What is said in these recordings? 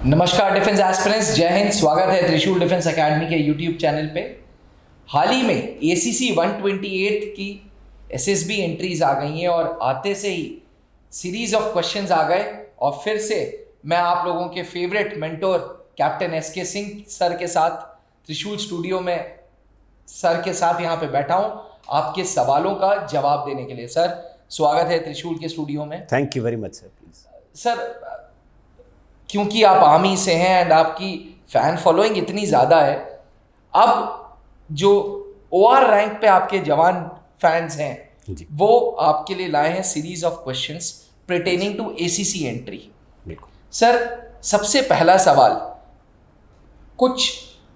नमस्कार defence aspirants, जय हिंद। स्वागत है त्रिशूल डिफेंस एकेडमी के यूट्यूब चैनल पे। हाल ही में एसीसी 128 की एसएसबी एंट्रीज आ गई हैं और आते से ही सीरीज ऑफ क्वेश्चंस आ गए और फिर से मैं आप लोगों के favourite mentor captain SK Singh sir के साथ त्रिशूल स्टूडियो में सर के साथ यहाँ पे बैठा हूँ आपके सवालों का जवाब देने के लिए। सर स्वागत है त्रिशूल के स्टूडियो में। Thank you very much sir. Please sir, क्योंकि आप आर्मी से हैं एंड आपकी फैन फॉलोइंग इतनी ज़्यादा है, अब जो ओआर रैंक पे आपके जवान फैंस हैं वो आपके लिए लाए हैं series of questions pertaining to ACC entry. Sir, सबसे पहला सवाल, कुछ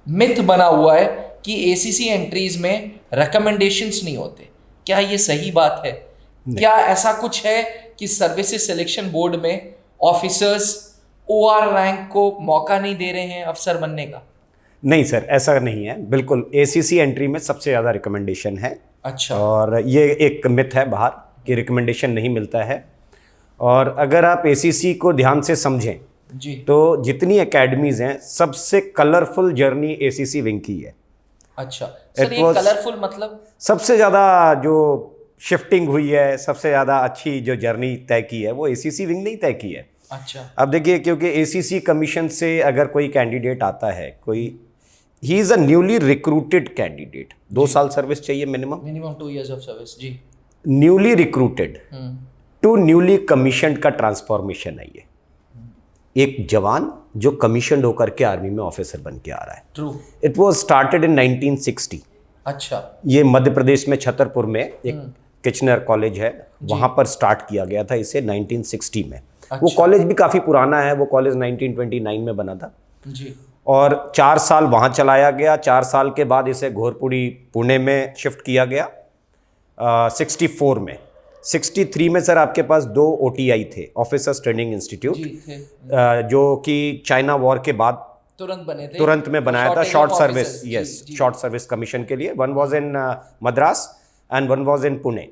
मिथ बना हुआ है कि एसीसी एंट्रीज में रिकमेंडेशंस नहीं होते, क्या ये सही बात है? क्या ऐसा कुछ है कि सर्विसेज सिलेक्शन बोर्ड में ऑफिसर्स ओआर रैंक को मौका नहीं दे रहे हैं अफसर बनने का? नहीं सर, ऐसा नहीं है। बिल्कुल एसीसी एंट्री में सबसे ज़्यादा रिकमेंडेशन है। अच्छा। और ये एक मिथ है बाहर कि रिकमेंडेशन नहीं मिलता है। और अगर आप एसीसी को ध्यान से समझें जी तो जितनी एकेडमीज हैं सबसे कलरफुल जर्नी एसीसी विंग की है। अच्छा सर, ये कलरफुल मतलब सबसे ज़्यादा जो शिफ्टिंग हुई है, सबसे ज़्यादा अच्छी जो जर्नी तय की है वो एसीसी विंग ने ही तय की है। अच्छा। अब देखिए, क्योंकि एसीसी कमीशन से अगर कोई कैंडिडेट आता है, कोई he is a newly recruited candidate, 2 साल सर्विस चाहिए मिनिमम 2 years ऑफ सर्विस जी। Newly recruited to newly commissioned का ट्रांसफॉर्मेशन है ये। एक जवान जो कमीशनड होकर के आर्मी में ऑफिसर बन के आ रहा है। True. It was started in 1960। अच्छा। ये मध्य प्रदेश में छतरपुर में एक किचनर कॉलेज है, वहाँ पर स्टार्ट किया गया था इसे 1960 में। अच्छा। वो कॉलेज भी काफ़ी पुराना है, वो कॉलेज 1929 में बना था जी। और 4 साल वहाँ चलाया गया। 4 साल के बाद इसे घोरपुरी पुणे में शिफ्ट किया गया 64 में। 63 में सर आपके पास 2 OTI थे, ऑफिसर्स ट्रेनिंग इंस्टीट्यूट, जो कि चाइना वॉर के बाद तुरंत में बनाया था short service, yes, short service commission के लिए। One was in Madras and one was in Pune.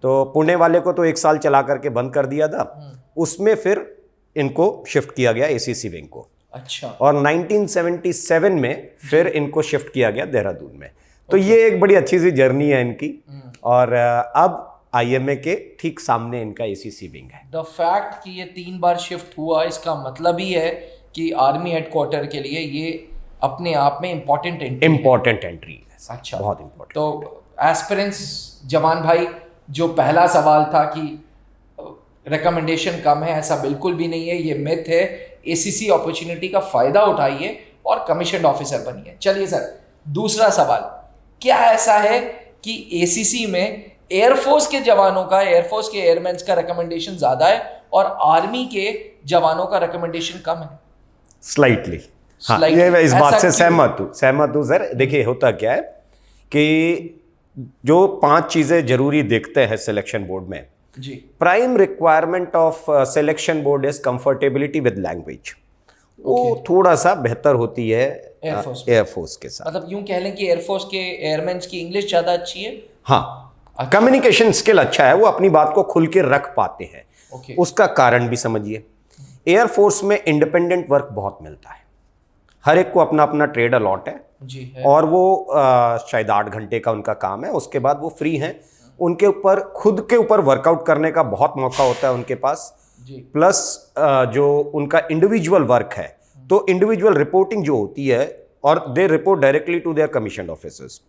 तो पुणे वाले को तो 1 साल चला करके बंद कर दिया था, उसमें फिर इनको शिफ्ट किया गया एसीसी विंग को। अच्छा। और 1977 में फिर इनको शिफ्ट किया गया देहरादून में। तो ये एक बड़ी अच्छी सी जर्नी है इनकी। और अब आईएमए के ठीक सामने इनका एसीसी विंग है। द फैक्ट कि ये 3 बार शिफ्ट हुआ, इसका मतलब ही है कि आर्मी हेडक्वार्टर के लिए ये अपने आप में इम्पोर्टेंट एंट्री है। अच्छा, बहुत इम्पोर्टेंट। तो एस्पिरेंट्स जवान भाई, जो पहला सवाल था कि रिकमेंडेशन कम है, ऐसा बिल्कुल भी नहीं है, ये मिथ है। एसीसी अपॉर्चुनिटी का फायदा उठाइए और कमीशन्ड ऑफिसर बनिए। चलिए सर, दूसरा सवाल, क्या ऐसा है कि एसीसी में एयरफोर्स के जवानों का, एयरफोर्स के एयरमैन्स का रिकमेंडेशन ज्यादा है और आर्मी के जवानों का रिकमेंडेशन कम है? स्लाइटली। हाँ, ये मैं इस बात से सहमत हूँ सर। देखिए, होता क्या है कि जो 5 चीजें जरूरी देखते हैं सिलेक्शन बोर्ड में जी। Prime requirement of selection board is comfortability with language. वो थोड़ा सा बेहतर होती है एयरफोर्स के साथ। मतलब यूं कह लें कि एयरफोर्स के एयरमैन्स की इंग्लिश ज्यादा अच्छी है। हाँ, कम्युनिकेशन स्किल अच्छा है, वो अपनी बात को खुल के रख पाते हैं। उसका कारण भी समझिए। एयरफोर्स में इंडिपेंडेंट वर्क बहुत मिलता है, हर एक को अपना अपना ट्रेड अलॉट है जी है। और वो शायद 8 घंटे का उनका काम है, उसके बाद वो फ्री हैं। उनके ऊपर खुद के ऊपर वर्कआउट करने का बहुत मौका होता है उनके पास जी। प्लस जो उनका इंडिविजुअल वर्क है, तो इंडिविजुअल रिपोर्टिंग जो होती है, और they report directly to their commissioned officers,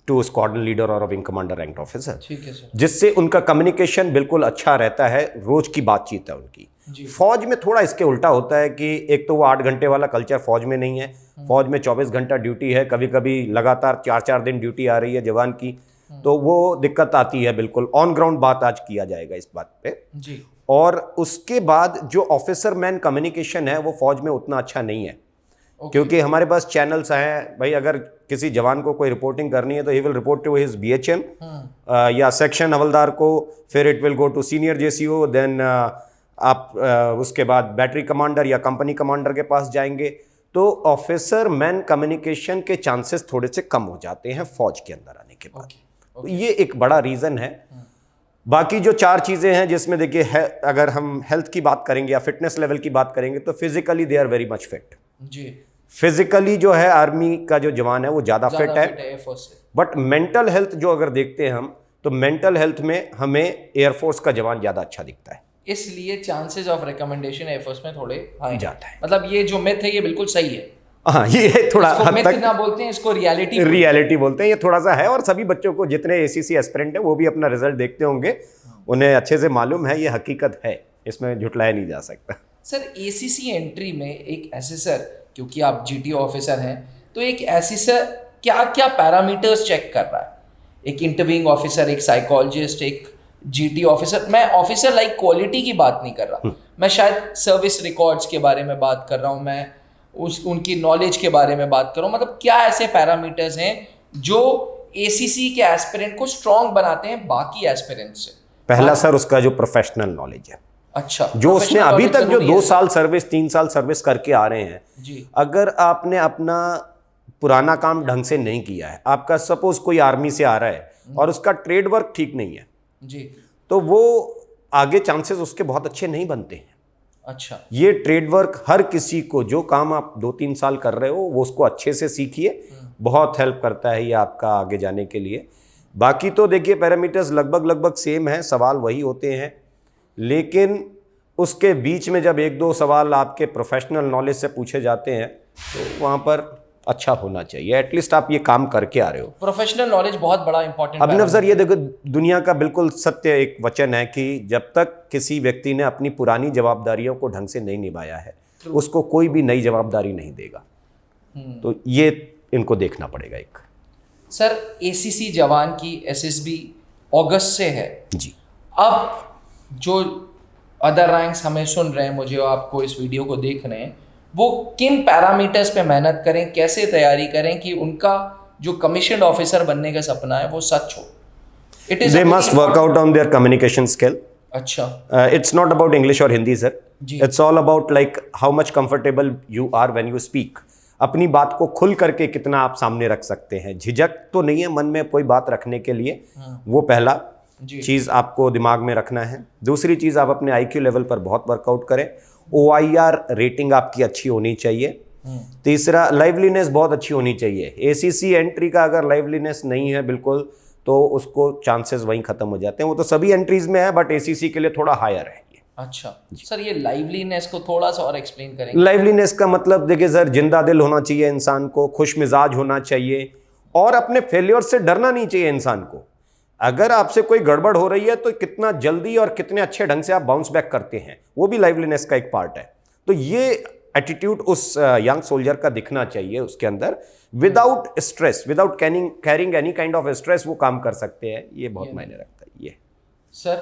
to squadron leader और विंग कमांडर रैंक ऑफिसर। ठीक है सर। जिससे उनका कम्युनिकेशन बिल्कुल अच्छा रहता है, रोज की बातचीत है उनकी। फौज में थोड़ा इसके उल्टा होता है कि एक तो वो 8 घंटे वाला कल्चर फौज में नहीं है। फौज में 24 घंटा ड्यूटी है, कभी कभी लगातार 4-4 दिन ड्यूटी आ रही है जवान की, तो वो दिक्कत आती है। बिल्कुल ऑन ग्राउंड बात आज किया जाएगा इस बात पे जी। और उसके बाद जो ऑफिसर मैन कम्युनिकेशन है वो फौज में उतना अच्छा नहीं है। क्योंकि हमारे पास चैनल्स हैं भाई, अगर किसी जवान को कोई रिपोर्टिंग करनी है तो he will report to his BHM या सेक्शन हवलदार को, फिर it will go to senior JCO, then आप उसके बाद बैटरी कमांडर या कंपनी कमांडर के पास जाएंगे। तो ऑफिसर मैन कम्युनिकेशन के चांसेस थोड़े से कम हो जाते हैं फौज के अंदर आने के बाद। तो ये एक बड़ा रीज़न है। बाकी जो 4 चीज़ें हैं जिसमें देखिए अगर हम हेल्थ की बात करेंगे या फिटनेस लेवल की बात करेंगे तो physically they are very much fit. जी। फिजिकली जो है आर्मी का जो जवान है वो ज़्यादा फिट है, एयरफोर्स से। बट मेंटल हेल्थ जो अगर देखते हैं हम तो मेंटल हेल्थ में हमें एयरफोर्स का जवान ज़्यादा अच्छा दिखता है, इसलिए चांसेस ऑफ रिकमेंडेशन एयरफोर्स में थोड़े हाई जाता है। मतलब ये जो मिथ है ये बिल्कुल सही है। हाँ, ये थोड़ा इसको हद मिथ तक ना बोलते हैं, इसको रियलिटी बोलते हैं, ये थोड़ा सा है। और सभी बच्चों को जितने एसीसी एस्पिरेंट हैं वो भी अपना रिजल्ट देखते होंगे, उन्हें अच्छे से मालूम है, ये हकीकत है, इसमें झुटलाया नहीं जा सकता। सर एसीसी एंट्री में एक एसेसर, क्योंकि आप जीटीओ ऑफिसर हैं, तो एक एसेसर क्या क्या पैरामीटर्स चेक कर रहा है? एक इंटरव्यूइंग ऑफिसर, एक साइकोलॉजिस्ट, एक जीटी ऑफिसर। मैं ऑफिसर लाइक क्वालिटी की बात नहीं कर रहा, मैं शायद सर्विस रिकॉर्ड्स के बारे में बात कर रहा हूँ, मैं उनकी नॉलेज के बारे में बात कर रहा हूँ। मतलब क्या ऐसे पैरामीटर्स हैं जो एसीसी के एस्पिरेंट को स्ट्रॉन्ग बनाते हैं बाकी एस्पिरेंट से? पहला सर उसका जो प्रोफेशनल नॉलेज है, अच्छा, जो उसने अभी तक जो 2 साल सर्विस 3 साल सर्विस करके आ रहे हैं जी। अगर आपने अपना पुराना काम ढंग से नहीं किया है, आपका सपोज कोई आर्मी से आ रहा है और उसका ट्रेड वर्क ठीक नहीं है जी, तो वो आगे चांसेस उसके बहुत अच्छे नहीं बनते हैं। अच्छा, ये ट्रेड वर्क हर किसी को, जो काम आप 2-3 साल कर रहे हो वो उसको अच्छे से सीखिए, बहुत हेल्प करता है ये आपका आगे जाने के लिए। बाकी तो देखिए पैरामीटर्स लगभग सेम हैं, सवाल वही होते हैं, लेकिन उसके बीच में जब 1-2 सवाल आपके प्रोफेशनल नॉलेज से पूछे जाते हैं तो वहाँ पर अच्छा होना चाहिए, एटलीस्ट आप ये काम करके आ रहे हो। प्रोफेशनल नॉलेज बहुत बड़ा इंपॉर्टेंट। अभिनव सर, ये देखो दुनिया का बिल्कुल सत्य एक वचन है कि जब तक किसी व्यक्ति ने अपनी पुरानी जवाबदारियों को ढंग से नहीं निभाया है उसको कोई भी नई जवाबदारी नहीं देगा। तो ये इनको देखना पड़ेगा। एक सर एसीसी जवान की एसएसबी अगस्त से है जी। अब जो अदर रैंक्स हमें सुन रहे हैं, मुझे आपको इस वीडियो को देख रहे हैं, वो किन पैरामीटर्स पे मेहनत करें, कैसे तैयारी करें कि उनका जो कमीशन ऑफिसर बनने का सपना है वो सच हो? It is they must work out on their communication skill. अच्छा, इट्स नॉट अबाउट इंग्लिश और Hindi sir, it's all about like how much comfortable you are when you speak. अपनी बात को खुल करके कितना आप सामने रख सकते हैं, झिझक तो नहीं है मन में कोई बात रखने के लिए, वो पहला चीज़ आपको दिमाग में रखना है। दूसरी चीज़, आप अपने आईक्यू लेवल पर बहुत वर्कआउट करें, OIR रेटिंग आपकी अच्छी होनी चाहिए। तीसरा, लाइवलीनेस बहुत अच्छी होनी चाहिए। एसीसी एंट्री का अगर लाइवलीनेस नहीं है बिल्कुल तो उसको चांसेस वहीं खत्म हो जाते हैं। वो तो सभी एंट्रीज में है बट एसीसी के लिए थोड़ा हायर है। अच्छा सर, ये लाइवलीनेस को थोड़ा सा और एक्सप्लेन करेंगे? लाइवलीनेस का मतलब देखिए सर, जिंदा दिल होना चाहिए इंसान को, खुश मिजाज होना चाहिए और अपने फेलियर से डरना नहीं चाहिए इंसान को। अगर आपसे कोई गड़बड़ हो रही है तो कितना जल्दी और कितने अच्छे ढंग से आप बाउंस बैक करते हैं, वो भी लाइवलीनेस का एक पार्ट है। तो ये एटीट्यूड उस यंग सोल्जर का दिखना चाहिए उसके अंदर। Without stress, without carrying any kind of stress वो काम कर सकते हैं, ये बहुत मायने रखता है। ये सर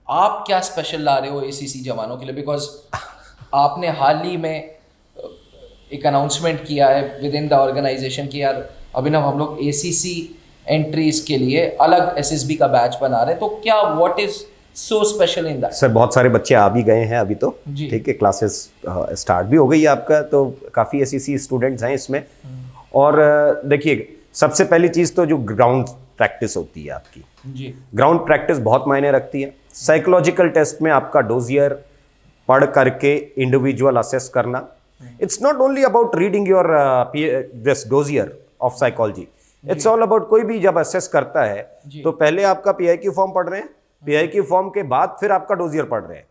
आप क्या स्पेशल ला रहे हो एसीसी जवानों के लिए? बिकॉज आपने हाल ही में एक अनाउंसमेंट किया है विद इन द ऑर्गेनाइजेशन कि यार अभिनव, हम लोग एसीसी एंट्रीज के लिए अलग एसएसबी का बैच बना रहे हैं, तो क्या what is so special in that? Sir बहुत सारे बच्चे आ भी गए हैं अभी तो, ठीक है, क्लासेस स्टार्ट भी हो गई है आपका, तो काफ़ी एसीसी स्टूडेंट्स हैं इसमें। और देखिए सबसे पहली चीज़ तो जो ग्राउंड प्रैक्टिस होती है आपकी जी, ग्राउंड प्रैक्टिस बहुत मायने रखती है। साइकोलॉजिकल टेस्ट में आपका डोजियर पढ़ करके इंडिविजुअल असेस करना, it's not only about reading your this dossier of psychology, it's all about कोई भी जब असेस करता है तो पहले आपका PIQ फॉर्म पढ़ रहे हैं, PIQ फॉर्म के बाद फिर आपका डोजियर पढ़ रहे हैं।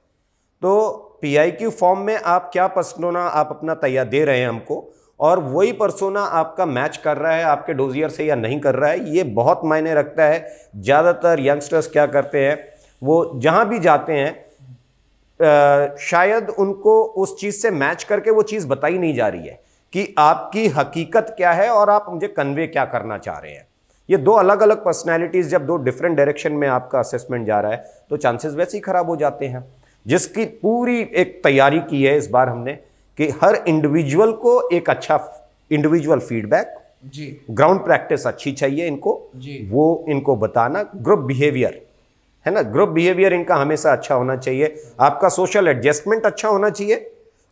तो PIQ फॉर्म में आप क्या पर्सोना आप अपना तैयार दे रहे हैं हमको, और वही पर्सोना आपका मैच कर रहा है आपके डोजियर से या नहीं कर रहा है, ये बहुत मायने रखता है। ज़्यादातर यंगस्टर्स क्या करते हैं, वो जहाँ भी जाते हैं शायद उनको उस चीज़ से मैच करके वो चीज़ बताई नहीं जा रही है कि आपकी हकीकत क्या है और आप मुझे कन्वे क्या करना चाह रहे हैं। ये दो अलग अलग पर्सनैलिटीज़ जब दो डिफरेंट डायरेक्शन में आपका असेसमेंट जा रहा है तो चांसेस वैसे ही खराब हो जाते हैं। जिसकी पूरी एक तैयारी की है इस बार हमने कि हर इंडिविजुअल को एक अच्छा इंडिविजुअल फीडबैक जी, ग्राउंड प्रैक्टिस अच्छी चाहिए इनको जी, वो इनको बताना, ग्रुप बिहेवियर है ना, ग्रुप बिहेवियर इनका हमेशा अच्छा होना चाहिए, आपका सोशल एडजस्टमेंट अच्छा होना चाहिए।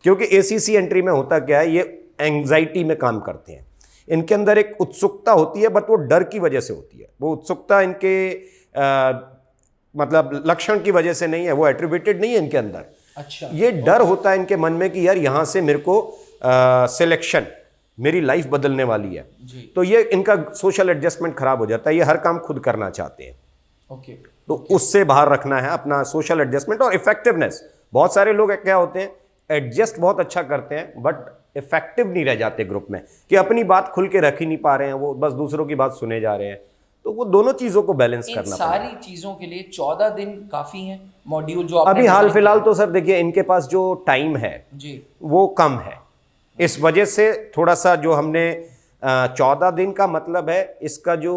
क्योंकि एसीसी एंट्री में होता क्या है, ये एंग्जाइटी में काम करते हैं, इनके अंदर एक उत्सुकता होती है बट वो डर की वजह से होती है। वो उत्सुकता इनके मतलब लक्षण की वजह से नहीं है, वो एट्रीब्यूटेड नहीं है इनके अंदर। अच्छा, ये डर होता है इनके मन में कि यार यहाँ से मेरे को सिलेक्शन, मेरी लाइफ बदलने वाली है जी। तो ये इनका सोशल एडजस्टमेंट खराब हो जाता है, ये हर काम खुद करना चाहते हैं। ओके, तो उससे बाहर रखना है अपना सोशल एडजस्टमेंट और इफेक्टिवनेस। बहुत सारे लोग क्या होते हैं, एडजस्ट बहुत अच्छा करते हैं बट इफेक्टिव नहीं रह जाते ग्रुप में, कि अपनी बात खुल के रख ही नहीं पा रहे हैं, वो बस दूसरों की बात सुने जा रहे हैं। तो वो दोनों चीजों को बैलेंस इन करना सारी चीजों के लिए 14 दिन काफी हैं मॉड्यूल जो आपने अभी हाल डिजाइन फिलहाल तो सर देखिए इनके पास जो टाइम है जी वो कम है, इस वजह से थोड़ा सा जो हमने 14 दिन का मतलब है इसका जो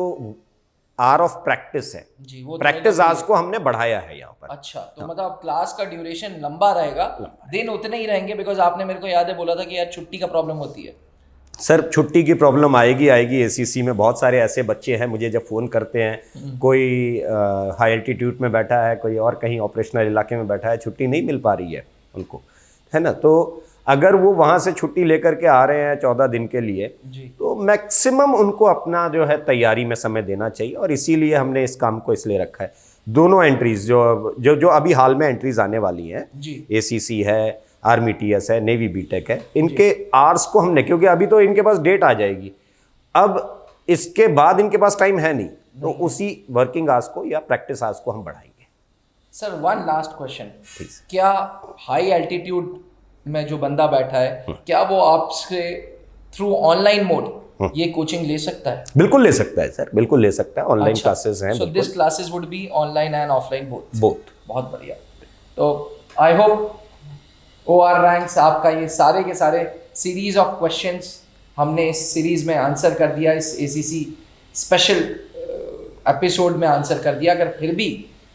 आवर ऑफ प्रैक्टिस है, जी, वो प्रैक्टिस आवर्स को हमने बढ़ाया है यहाँ पर। अच्छा, तो मतलब क्लास का ड्यूरेशन लंबा रहेगा, दिन उतने ही रहेंगे, बिकॉज आपने मेरे को याद है बोला था कि यार छुट्टी का प्रॉब्लम होती है। सर छुट्टी की प्रॉब्लम आएगी एसीसी में। बहुत सारे ऐसे बच्चे हैं मुझे जब फ़ोन करते हैं, कोई हाई एल्टीट्यूड में बैठा है, कोई और कहीं ऑपरेशनल इलाके में बैठा है, छुट्टी नहीं मिल पा रही है उनको, है ना। तो अगर वो वहाँ से छुट्टी लेकर के आ रहे हैं 14 दिन के लिए जी। तो मैक्सिमम उनको अपना जो है तैयारी में समय देना चाहिए, और इसीलिए हमने इस काम को इसलिए रखा है। दोनों एंट्रीज जो अभी हाल में एंट्रीज आने वाली हैं, एसीसी है, आर्मी टीएस है, नेवी बीटेक है, इनके आर्स को हमने, क्योंकि अभी तो इनके पास डेट आ जाएगी, अब इसके बाद इनके पास टाइम है नहीं, तो उसी वर्किंग आर्स को या प्रैक्टिस आर्स को हम बढ़ाएंगे। सर वन लास्ट क्वेश्चन, क्या हाई एल्टीट्यूड में जो बंदा बैठा है क्या वो आपसे थ्रू ऑनलाइन मोड ये कोचिंग ले सकता है? बिल्कुल ले सकता है सर, बिल्कुल ले सकता है। ऑनलाइन क्लासेस हैं। So this classes would be online and offline both. बहुत बढ़िया। तो आई होप OR रैंक्स आपका ये सारे के सारे सीरीज ऑफ क्वेश्चंस हमने इस सीरीज में आंसर कर दिया, इस ACC स्पेशल एपिसोड में आंसर कर दिया। अगर फिर भी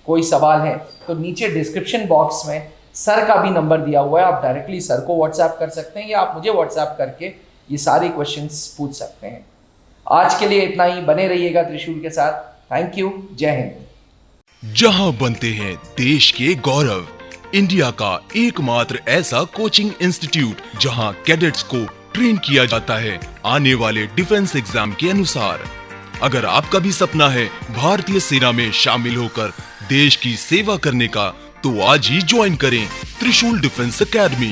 कोई सवाल है तो नीचे डिस्क्रिप्शन बॉक्स में सर का भी नंबर दिया हुआ है, आप डायरेक्टली सर को व्हाट्सएप कर सकते हैं या आप मुझे व्हाट्सएप करके ये सारे क्वेश्चंस पूछ सकते हैं। आज के लिए इतना ही, बने रहिएगा त्रिशूल के साथ। थैंक यू, जय हिंद। जहां बनते हैं देश के गौरव, इंडिया का एकमात्र ऐसा कोचिंग इंस्टीट्यूट जहां कैडेट्स को ट्रेन किया जाता है आने वाले डिफेंस एग्जाम के अनुसार। अगर आपका भी सपना है भारतीय सेना में शामिल होकर देश की सेवा करने का, तो आज ही ज्वाइन करें त्रिशूल डिफेंस एकेडमी।